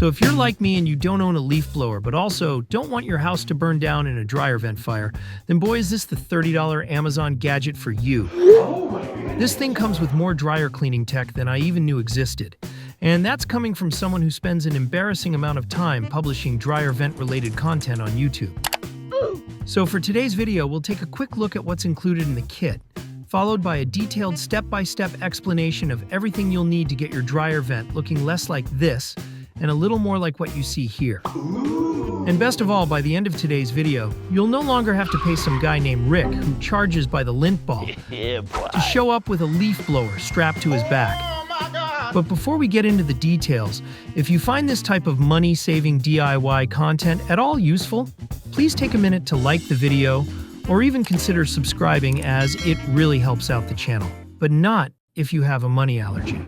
So if you're like me and you don't own a leaf blower, but also don't want your house to burn down in a dryer vent fire, then boy is this the $30 Amazon gadget for you. This thing comes with more dryer cleaning tech than I even knew existed. And that's coming from someone who spends an embarrassing amount of time publishing dryer vent-related content on YouTube. So for today's video, we'll take a quick look at what's included in the kit, followed by a detailed step-by-step explanation of everything you'll need to get your dryer vent looking less like this and a little more like what you see here. And best of all, by the end of today's video, you'll no longer have to pay some guy named Rick who charges by the lint ball to show up with a leaf blower strapped to his back. But before we get into the details, if you find this type of money-saving DIY content at all useful, please take a minute to like the video or even consider subscribing, as it really helps out the channel. But not if you have a money allergy.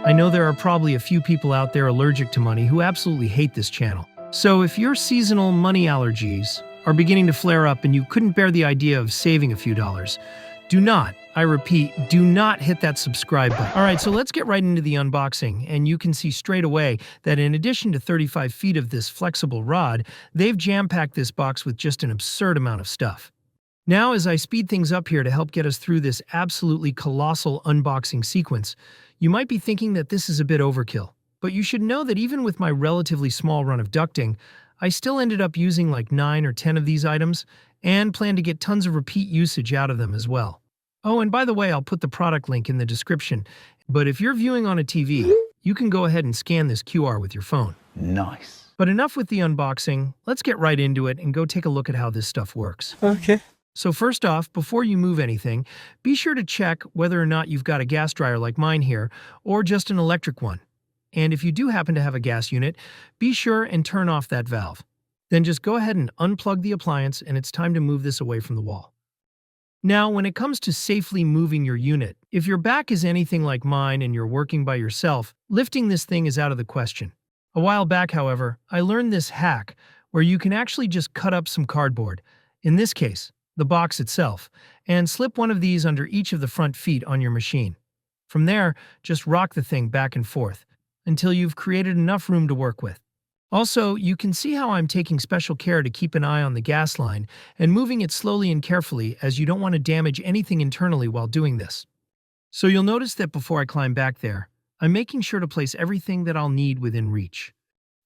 I know there are probably a few people out there allergic to money who absolutely hate this channel. So if your seasonal money allergies are beginning to flare up and you couldn't bear the idea of saving a few dollars, do not, I repeat, do not hit that subscribe button. Alright, so let's get right into the unboxing, and you can see straight away that in addition to 35 feet of this flexible rod, they've jam-packed this box with just an absurd amount of stuff. Now, as I speed things up here to help get us through this absolutely colossal unboxing sequence, you might be thinking that this is a bit overkill, but you should know that even with my relatively small run of ducting, I still ended up using like 9 or 10 of these items and plan to get tons of repeat usage out of them as well. Oh, and by the way, I'll put the product link in the description, but if you're viewing on a TV, you can go ahead and scan this QR with your phone. Nice. But enough with the unboxing, let's get right into it and go take a look at how this stuff works. Okay. So first off, before you move anything, be sure to check whether or not you've got a gas dryer like mine here, or just an electric one. And if you do happen to have a gas unit, be sure and turn off that valve. Then just go ahead and unplug the appliance, and it's time to move this away from the wall. Now, when it comes to safely moving your unit, if your back is anything like mine and you're working by yourself, lifting this thing is out of the question. A while back, however, I learned this hack where you can actually just cut up some cardboard, in this case, the box itself, and slip one of these under each of the front feet on your machine. From there, just rock the thing back and forth until you've created enough room to work with. Also, you can see how I'm taking special care to keep an eye on the gas line and moving it slowly and carefully, as you don't want to damage anything internally while doing this. So you'll notice that before I climb back there, I'm making sure to place everything that I'll need within reach.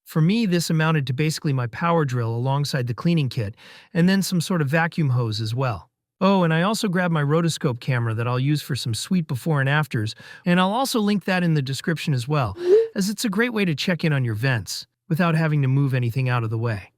For me, this amounted to basically my power drill alongside the cleaning kit, and then some sort of vacuum hose as well. Oh, and I also grabbed my rotoscope camera that I'll use for some sweet before and afters, and I'll also link that in the description as well, as it's a great way to check in on your vents without having to move anything out of the way.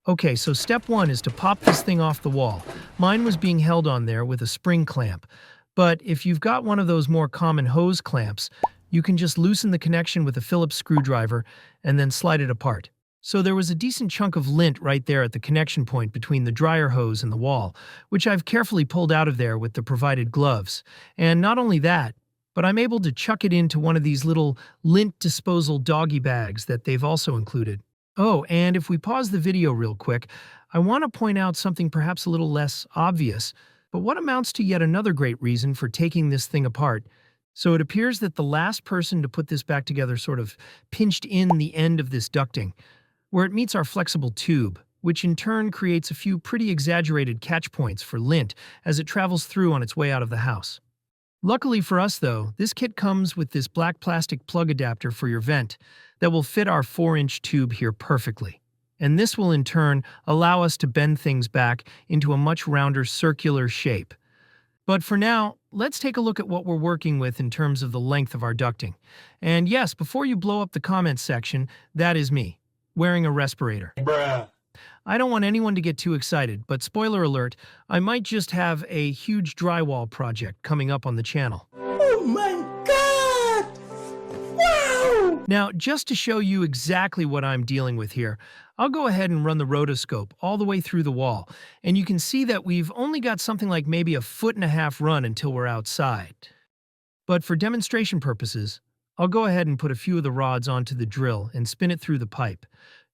Okay, so step 1 is to pop this thing off the wall. Mine was being held on there with a spring clamp, but if you've got one of those more common hose clamps, you can just loosen the connection with a Phillips screwdriver and then slide it apart. So there was a decent chunk of lint right there at the connection point between the dryer hose and the wall, which I've carefully pulled out of there with the provided gloves. And not only that, but I'm able to chuck it into one of these little lint disposal doggy bags that they've also included. Oh, and if we pause the video real quick, I want to point out something perhaps a little less obvious, but what amounts to yet another great reason for taking this thing apart. So it appears that the last person to put this back together sort of pinched in the end of this ducting, where it meets our flexible tube, which in turn creates a few pretty exaggerated catch points for lint as it travels through on its way out of the house. Luckily for us though, this kit comes with this black plastic plug adapter for your vent that will fit our 4-inch tube here perfectly. And this will in turn allow us to bend things back into a much rounder circular shape. But for now, let's take a look at what we're working with in terms of the length of our ducting. And yes, before you blow up the comments section, that is me, wearing a respirator. Bruh. I don't want anyone to get too excited, but spoiler alert, I might just have a huge drywall project coming up on the channel. Oh my God! Wow! Now, just to show you exactly what I'm dealing with here, I'll go ahead and run the rotoscope all the way through the wall, and you can see that we've only got something like maybe a 1.5 foot run until we're outside. But for demonstration purposes, I'll go ahead and put a few of the rods onto the drill and spin it through the pipe,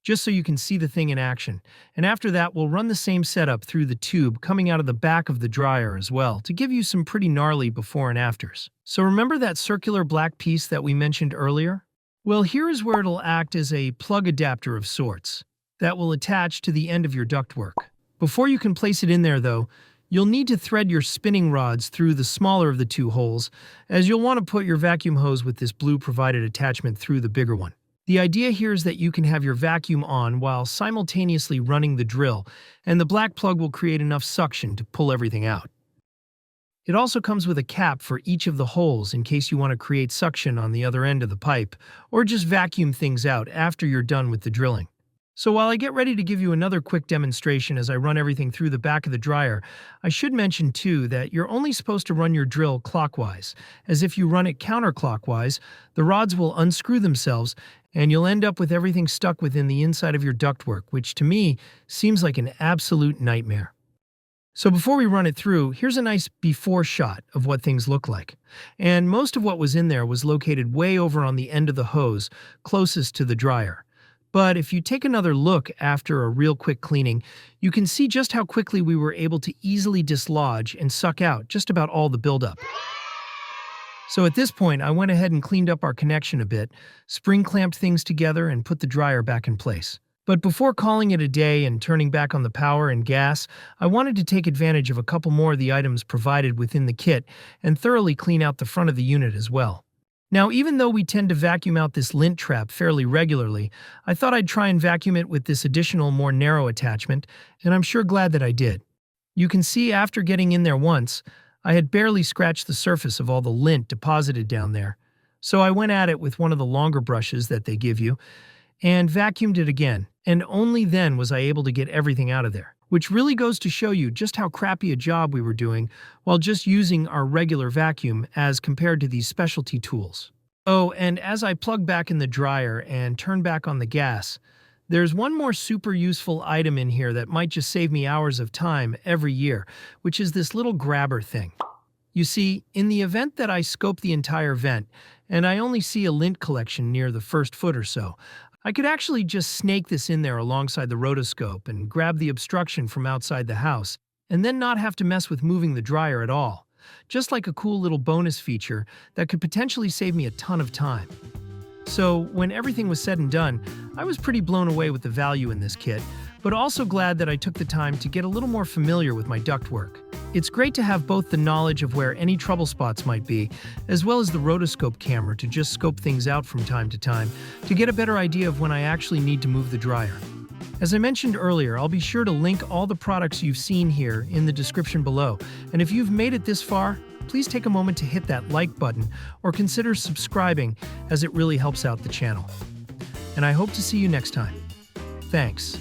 just so you can see the thing in action. And after that, we'll run the same setup through the tube coming out of the back of the dryer as well to give you some pretty gnarly before and afters. So remember that circular black piece that we mentioned earlier? Well, here is where it'll act as a plug adapter of sorts that will attach to the end of your ductwork. Before you can place it in there, though, you'll need to thread your spinning rods through the smaller of the two holes, as you'll want to put your vacuum hose with this blue provided attachment through the bigger one. The idea here is that you can have your vacuum on while simultaneously running the drill, and the black plug will create enough suction to pull everything out. It also comes with a cap for each of the holes in case you want to create suction on the other end of the pipe, or just vacuum things out after you're done with the drilling. So while I get ready to give you another quick demonstration as I run everything through the back of the dryer, I should mention too that you're only supposed to run your drill clockwise, as if you run it counterclockwise, the rods will unscrew themselves and you'll end up with everything stuck within the inside of your ductwork, which to me seems like an absolute nightmare. So before we run it through, here's a nice before shot of what things look like. And most of what was in there was located way over on the end of the hose, closest to the dryer. But if you take another look after a real quick cleaning, you can see just how quickly we were able to easily dislodge and suck out just about all the buildup. So at this point, I went ahead and cleaned up our connection a bit, spring clamped things together, and put the dryer back in place. But before calling it a day and turning back on the power and gas, I wanted to take advantage of a couple more of the items provided within the kit and thoroughly clean out the front of the unit as well. Now, even though we tend to vacuum out this lint trap fairly regularly, I thought I'd try and vacuum it with this additional, more narrow attachment, and I'm sure glad that I did. You can see after getting in there once, I had barely scratched the surface of all the lint deposited down there. So I went at it with one of the longer brushes that they give you, and vacuumed it again, and only then was I able to get everything out of there, which really goes to show you just how crappy a job we were doing while just using our regular vacuum as compared to these specialty tools. Oh, and as I plug back in the dryer and turn back on the gas, there's one more super useful item in here that might just save me hours of time every year, which is this little grabber thing. You see, in the event that I scope the entire vent, and I only see a lint collection near the first foot or so, I could actually just snake this in there alongside the rotoscope and grab the obstruction from outside the house, and then not have to mess with moving the dryer at all. Just like a cool little bonus feature that could potentially save me a ton of time. So when everything was said and done, I was pretty blown away with the value in this kit, but also glad that I took the time to get a little more familiar with my ductwork. It's great to have both the knowledge of where any trouble spots might be, as well as the rotoscope camera to just scope things out from time to time to get a better idea of when I actually need to move the dryer. As I mentioned earlier, I'll be sure to link all the products you've seen here in the description below, and if you've made it this far, please take a moment to hit that like button or consider subscribing, as it really helps out the channel. And I hope to see you next time. Thanks.